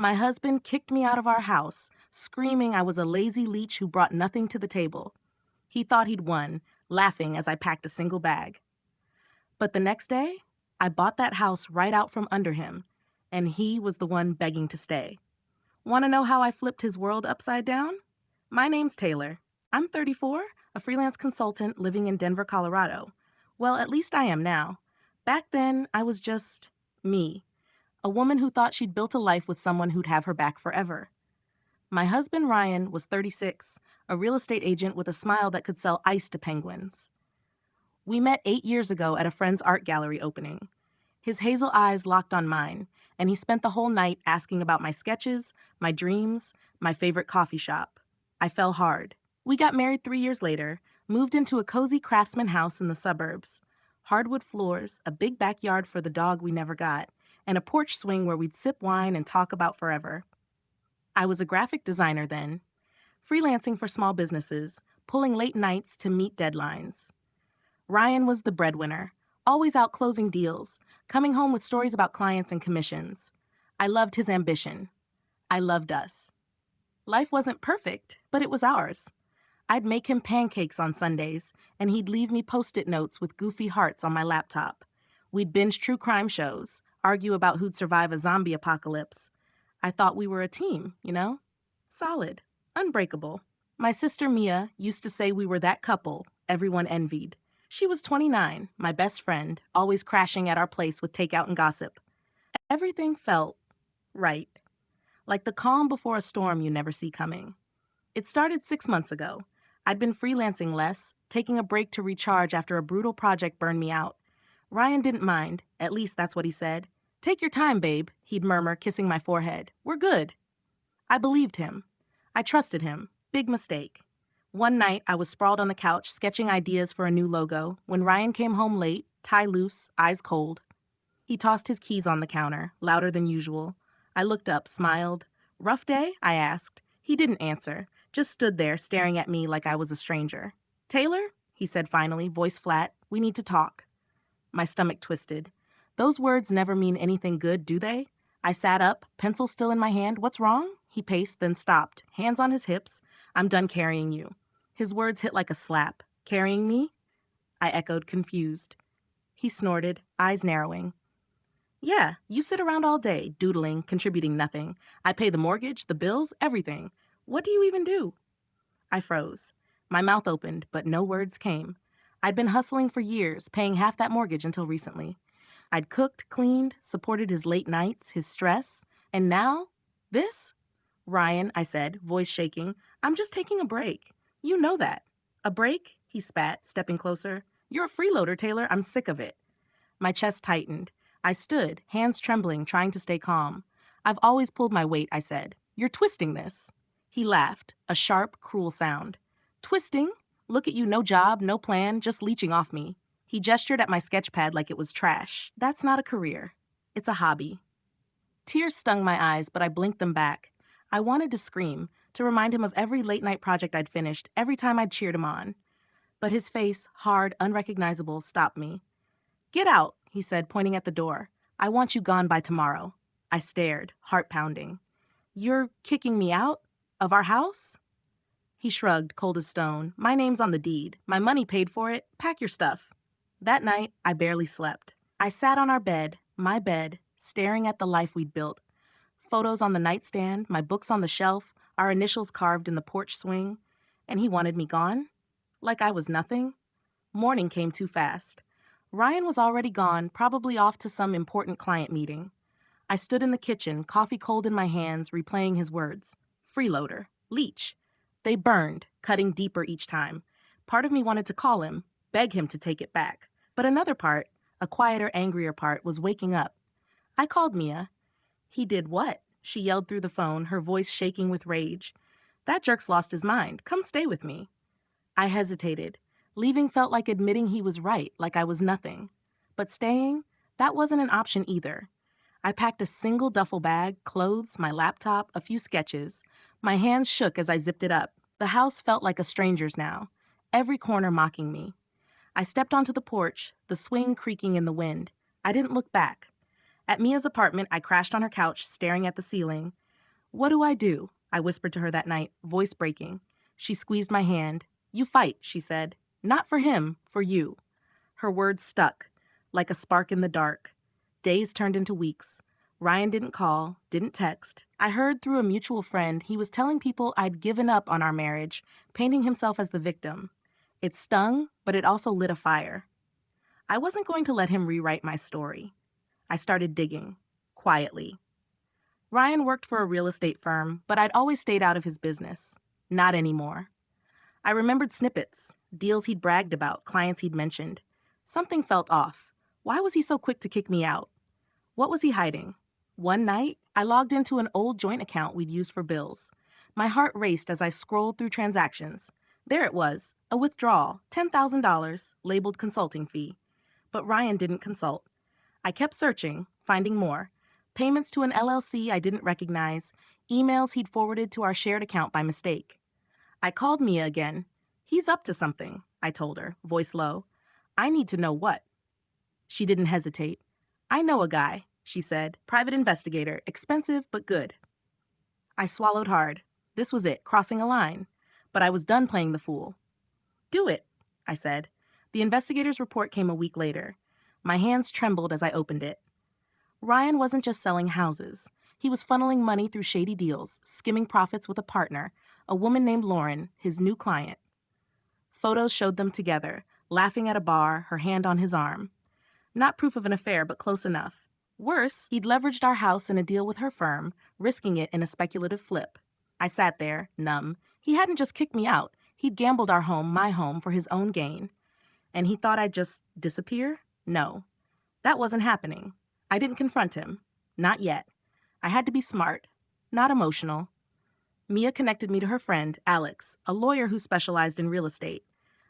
My husband kicked me out of our house, screaming I was a lazy leech who brought nothing to the table. He thought he'd won, laughing as I packed a single bag. But the next day, I bought that house right out from under him, and he was the one begging to stay. Want to know how I flipped his world upside down? My name's Taylor. I'm 34, a freelance consultant living in Denver, Colorado. Well, at least I am now. Back then, I was just me, a woman who thought she'd built a life with someone who'd have her back forever. My husband, Ryan, was 36, a real estate agent with a smile that could sell ice to penguins. We met 8 years ago at a friend's art gallery opening. His hazel eyes locked on mine, and he spent the whole night asking about my sketches, my dreams, my favorite coffee shop. I fell hard. We got married 3 years later, moved into a cozy craftsman house in the suburbs. Hardwood floors, a big backyard for the dog we never got, and a porch swing where we'd sip wine and talk about forever. I was a graphic designer then, freelancing for small businesses, pulling late nights to meet deadlines. Ryan was the breadwinner, always out closing deals, coming home with stories about clients and commissions. I loved his ambition. I loved us. Life wasn't perfect, but it was ours. I'd make him pancakes on Sundays, and he'd leave me Post-it notes with goofy hearts on my laptop. We'd binge true crime shows, argue about who'd survive a zombie apocalypse. I thought we were a team, you know? Solid, unbreakable. My sister Mia used to say we were that couple everyone envied. She was 29, my best friend, always crashing at our place with takeout and gossip. Everything felt right, like the calm before a storm you never see coming. It started 6 months ago. I'd been freelancing less, taking a break to recharge after a brutal project burned me out. Ryan didn't mind, at least that's what he said. "Take your time, babe," he'd murmur, kissing my forehead. "We're good." I believed him. I trusted him. Big mistake. One night, I was sprawled on the couch, sketching ideas for a new logo, when Ryan came home late, tie loose, eyes cold. He tossed his keys on the counter, louder than usual. I looked up, smiled. "Rough day?" I asked. He didn't answer, just stood there staring at me like I was a stranger. "Taylor," he said finally, voice flat, "we need to talk." My stomach twisted. Those words never mean anything good, do they? I sat up, pencil still in my hand. "What's wrong?" He paced, then stopped, hands on his hips. "I'm done carrying you." His words hit like a slap. "Carrying me?" I echoed, confused. He snorted, eyes narrowing. "Yeah, you sit around all day, doodling, contributing nothing. I pay the mortgage, the bills, everything. What do you even do?" I froze. My mouth opened, but no words came. I'd been hustling for years, paying half that mortgage until recently. I'd cooked, cleaned, supported his late nights, his stress, and now, this? "Ryan," I said, voice shaking, "I'm just taking a break. You know that." "A break?" he spat, stepping closer. "You're a freeloader, Taylor. I'm sick of it." My chest tightened. I stood, hands trembling, trying to stay calm. "I've always pulled my weight," I said. "You're twisting this." He laughed, a sharp, cruel sound. "Twisting? Look at you, no job, no plan, just leeching off me." He gestured at my sketch pad like it was trash. "That's not a career. It's a hobby." Tears stung my eyes, but I blinked them back. I wanted to scream, to remind him of every late-night project I'd finished, every time I'd cheered him on. But his face, hard, unrecognizable, stopped me. "Get out," he said, pointing at the door. "I want you gone by tomorrow." I stared, heart pounding. "You're kicking me out? Of our house?" He shrugged, cold as stone. "My name's on the deed. My money paid for it. Pack your stuff." That night, I barely slept. I sat on our bed, my bed, staring at the life we'd built. Photos on the nightstand, my books on the shelf, our initials carved in the porch swing. And he wanted me gone? Like I was nothing? Morning came too fast. Ryan was already gone, probably off to some important client meeting. I stood in the kitchen, coffee cold in my hands, replaying his words. Freeloader. Leech. They burned, cutting deeper each time. Part of me wanted to call him, beg him to take it back. But another part, a quieter, angrier part, was waking up. I called Mia. "He did what?" She yelled through the phone, her voice shaking with rage. "That jerk's lost his mind. Come stay with me." I hesitated. Leaving felt like admitting he was right, like I was nothing. But staying, that wasn't an option either. I packed a single duffel bag, clothes, my laptop, a few sketches. My hands shook as I zipped it up. The house felt like a stranger's now, every corner mocking me. I stepped onto the porch, the swing creaking in the wind. I didn't look back. At Mia's apartment, I crashed on her couch, staring at the ceiling. "What do I do?" I whispered to her that night, voice breaking. She squeezed my hand. "You fight," she said. "Not for him, for you." Her words stuck, like a spark in the dark. Days turned into weeks. Ryan didn't call, didn't text. I heard through a mutual friend he was telling people I'd given up on our marriage, painting himself as the victim. It stung, but it also lit a fire. I wasn't going to let him rewrite my story. I started digging, quietly. Ryan worked for a real estate firm, but I'd always stayed out of his business. Not anymore. I remembered snippets, deals he'd bragged about, clients he'd mentioned. Something felt off. Why was he so quick to kick me out? What was he hiding? One night, I logged into an old joint account we'd used for bills. My heart raced as I scrolled through transactions. There it was, a withdrawal, $10,000, labeled consulting fee. But Ryan didn't consult. I kept searching, finding more. Payments to an LLC I didn't recognize, emails he'd forwarded to our shared account by mistake. I called Mia again. "He's up to something," I told her, voice low. "I need to know what." She didn't hesitate. "I know a guy," she said. "Private investigator, expensive but good." I swallowed hard. This was it, crossing a line. But I was done playing the fool. "Do it," I said. The investigator's report came a week later. My hands trembled as I opened it. Ryan wasn't just selling houses. He was funneling money through shady deals, skimming profits with a partner, a woman named Lauren, his new client. Photos showed them together, laughing at a bar, her hand on his arm. Not proof of an affair, but close enough. Worse, he'd leveraged our house in a deal with her firm, risking it in a speculative flip. I sat there, numb. He hadn't just kicked me out. He'd gambled our home, my home, for his own gain. And he thought I'd just disappear? No. That wasn't happening. I didn't confront him. Not yet. I had to be smart, not emotional. Mia connected me to her friend, Alex, a lawyer who specialized in real estate.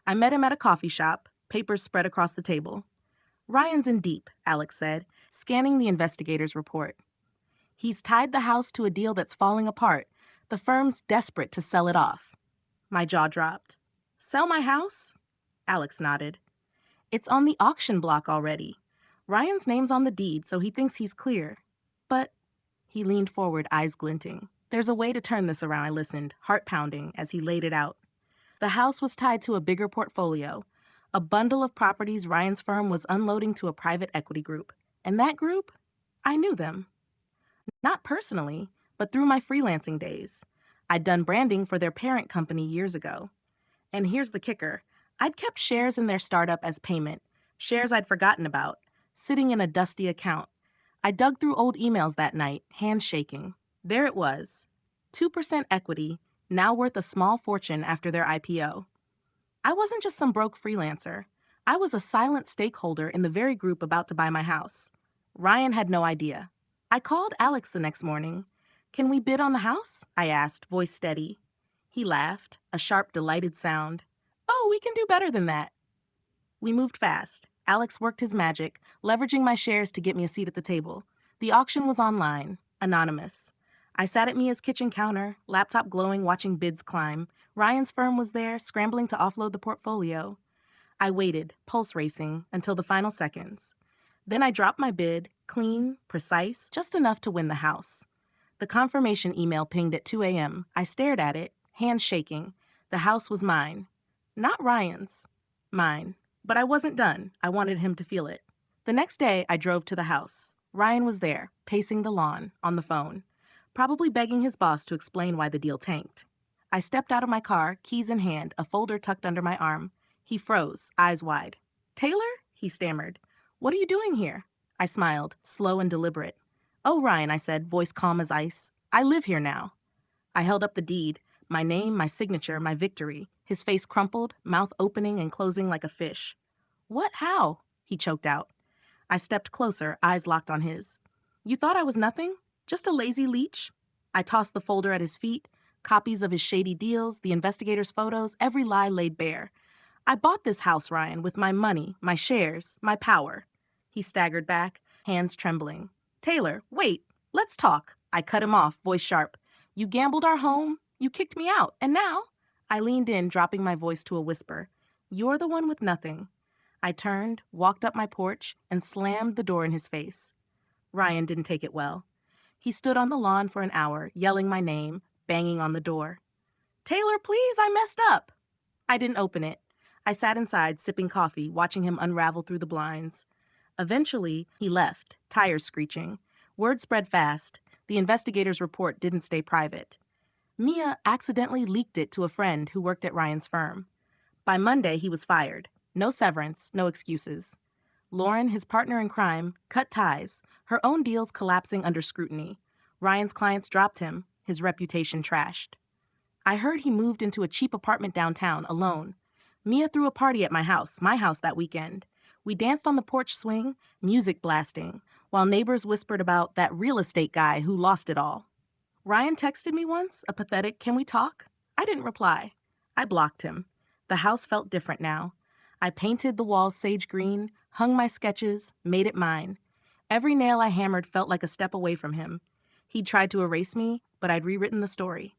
I met him at a coffee shop, papers spread across the table. "Ryan's in deep," Alex said, scanning the investigator's report. "He's tied the house to a deal that's falling apart. The firm's desperate to sell it off." My jaw dropped. "Sell my house?" Alex nodded. "It's on the auction block already. Ryan's name's on the deed, so he thinks he's clear. But," he leaned forward, eyes glinting. "There's a way to turn this around," I listened, heart pounding, as he laid it out. The house was tied to a bigger portfolio, a bundle of properties Ryan's firm was unloading to a private equity group. And that group? I knew them. Not personally, but through my freelancing days. I'd done branding for their parent company years ago. And here's the kicker. I'd kept shares in their startup as payment, shares I'd forgotten about, sitting in a dusty account. I dug through old emails that night, hands shaking. There it was. 2% equity, now worth a small fortune after their IPO. I wasn't just some broke freelancer. I was a silent stakeholder in the very group about to buy my house. Ryan had no idea. I called Alex the next morning. "Can we bid on the house?" I asked, voice steady. He laughed, a sharp, delighted sound. "Oh, we can do better than that." We moved fast. Alex worked his magic, leveraging my shares to get me a seat at the table. The auction was online, anonymous. I sat at Mia's kitchen counter, laptop glowing, watching bids climb. Ryan's firm was there, scrambling to offload the portfolio. I waited, pulse racing, until the final seconds. Then I dropped my bid, clean, precise, just enough to win the house. The confirmation email pinged at 2 a.m. I stared at it, hands shaking. The house was mine. Not Ryan's. Mine. But I wasn't done. I wanted him to feel it. The next day, I drove to the house. Ryan was there, pacing the lawn, on the phone, probably begging his boss to explain why the deal tanked. I stepped out of my car, keys in hand, a folder tucked under my arm. He froze, eyes wide. "Taylor?" he stammered. "What are you doing here?" I smiled, slow and deliberate. "Oh, Ryan," I said, voice calm as ice. "I live here now." I held up the deed, my name, my signature, my victory. His face crumpled, mouth opening and closing like a fish. "What? How?" he choked out. I stepped closer, eyes locked on his. "You thought I was nothing? Just a lazy leech?" I tossed the folder at his feet, copies of his shady deals, the investigator's photos, every lie laid bare. "I bought this house, Ryan, with my money, my shares, my power." He staggered back, hands trembling. "Taylor, wait, let's talk." I cut him off, voice sharp. "You gambled our home, you kicked me out, and now—" I leaned in, dropping my voice to a whisper. "You're the one with nothing." I turned, walked up my porch, and slammed the door in his face. Ryan didn't take it well. He stood on the lawn for an hour, yelling my name, banging on the door. Taylor, please, I messed up. I didn't open it. I sat inside, sipping coffee, watching him unravel through the blinds. Eventually, he left, tires screeching. Word spread fast. The investigator's report didn't stay private. Mia accidentally leaked it to a friend who worked at Ryan's firm. By Monday, he was fired. No severance, no excuses. Lauren, his partner in crime, cut ties, her own deals collapsing under scrutiny. Ryan's clients dropped him, his reputation trashed. I heard he moved into a cheap apartment downtown, alone. Mia threw a party at my house that weekend. We danced on the porch swing, music blasting, while neighbors whispered about that real estate guy who lost it all. Ryan texted me once, a pathetic, "Can we talk?" I didn't reply. I blocked him. The house felt different now. I painted the walls sage green, hung my sketches, made it mine. Every nail I hammered felt like a step away from him. He'd tried to erase me, but I'd rewritten the story.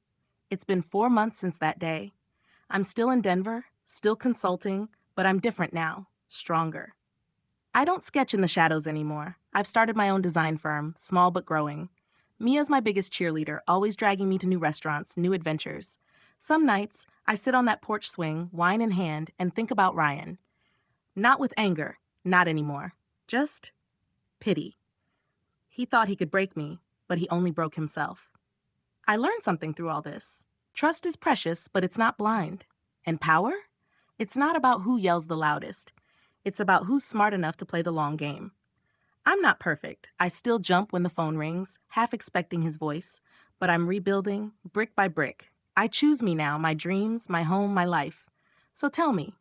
It's been 4 months since that day. I'm still in Denver, still consulting, but I'm different now, stronger. I don't sketch in the shadows anymore. I've started my own design firm, small but growing. Mia's my biggest cheerleader, always dragging me to new restaurants, new adventures. Some nights, I sit on that porch swing, wine in hand, and think about Ryan. Not with anger, not anymore. Just pity. He thought he could break me, but he only broke himself. I learned something through all this. Trust is precious, but it's not blind. And power? It's not about who yells the loudest. It's about who's smart enough to play the long game. I'm not perfect. I still jump when the phone rings, half expecting his voice. But I'm rebuilding, brick by brick. I choose me now, my dreams, my home, my life. So tell me,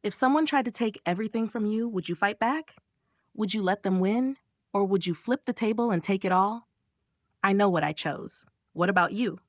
if someone tried to take everything from you, would you fight back? Would you let them win? Or would you flip the table and take it all? I know what I chose. What about you?